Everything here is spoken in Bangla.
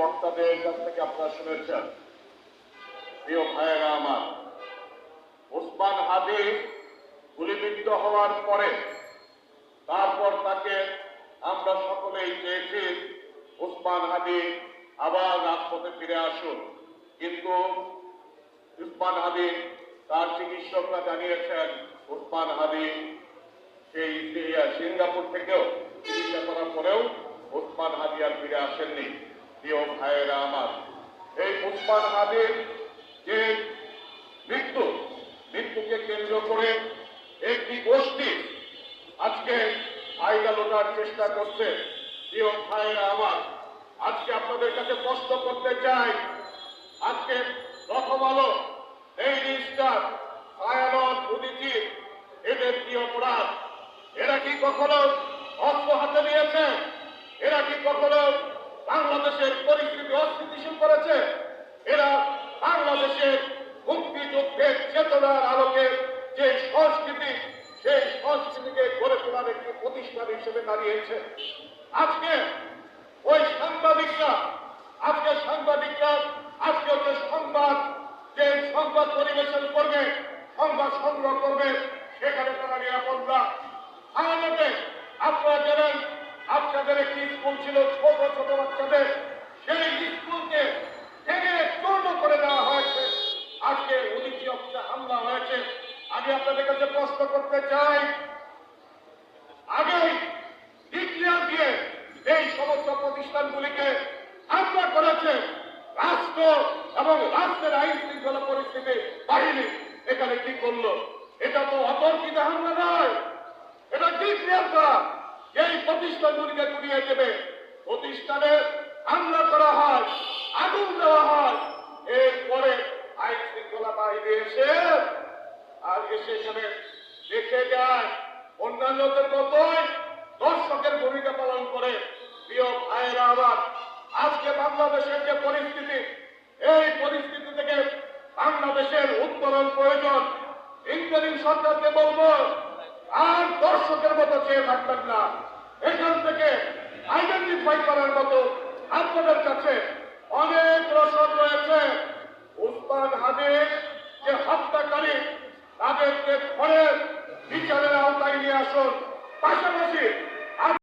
বক্তাদের কাছ থেকে আপনারা শুনেছেন। প্রিয় ভাইয়েরা আমার, ওসমান হাদি গুলিবিদ্ধ হওয়ার পরে তারপর তাকে আমরা সকলেই চেয়েছি ওসমান হাদি আবার রাজপথে ফিরে আসুন, কিন্তু ওসমান হাদি তার চিকিৎসকরা জানিয়েছেন ওসমান হাদি সেই সিঙ্গাপুর থেকেও চিকিৎসা করার পরেও ওসমান হাদি আর ফিরে আসেননি। প্রিয় ভাইয়েরা আমার, এই ওসমান হাদির যে মৃত্যুকে কেন্দ্র করে একটি গোষ্ঠী আজকে আইনা লোটার চেষ্টা করছে। প্রিয় ভাইয়েরা আমার, আজকে আপনাদের কাছে প্রশ্ন করতে চাই, আজকে প্রথম আলো, এই নিউজটার ছায়ানট উদিচি, এদের কি অপরাধ? এরা কি কখনো অস্ত্র হাতে নিয়েছে? এরা কি কখনো বাংলাদেশের পরিস্থিতি অস্থিতিশীল করেছে? এরা বাংলাদেশের মুক্তিযুদ্ধের চেতনার আলোকে যে সংস্কৃতি, সেই সংস্কৃতিকে গড়ে তোলার একটি প্রতিষ্ঠান হিসেবে দাঁড়িয়েছে। আজকে ওই সাংবাদিকরা আজকে হচ্ছে সংবাদ, যে সংবাদ পরিবেশন করবে, সংবাদ সংগ্রহ করবে, সেখানে তারা নিরাপদ না। আদালতে আপনারা জানেন, আপনাদের একটি স্কুল ছিল ছোট ছোট বাচ্চাদের, সেই স্কুলকে ভেঙে চূর্ণ করে দেওয়া হয়েছে। আজকে উদিচি অফিসে হামলা হয়েছে। আমি আপনাদের কাছে প্রশ্ন করতে চাই, আগেই ডিক্লেয়ার দিয়ে এই সমস্ত প্রতিষ্ঠানগুলিকে হামলা করেছে রাষ্ট্র এবং রাষ্ট্রের আইন শৃঙ্খলা পরিস্থিতি বাহিনী। এখানে কি করলো? এটা তো অতর্কিত হামলা নয়, এটা ডিক্লেয়ার করা। এই প্রতিষ্ঠানগুলিকে গুড়িয়ে দেবে, প্রতিষ্ঠানে হামলা করা হয়, আগুন দেওয়া হয়, এরপরে আইন শৃঙ্খলা বাহিনী এসে এখানে দেখে যায়, অন্যান্যদের মতোই দর্শকের ভূমিকা পালন করে। প্রিয় ভাইয়েরা আমার, আজকে বাংলাদেশের যে পরিস্থিতি, এই পরিস্থিতি থেকে বাংলাদেশের উত্তরণ প্রয়োজন। ইন্টারিম সরকারকে বলবো, আর দর্শকের মতো চেয়ে থাকবেন না, এখান থেকে আইডেন্টিফাই করার মতো আপনাদের কাছে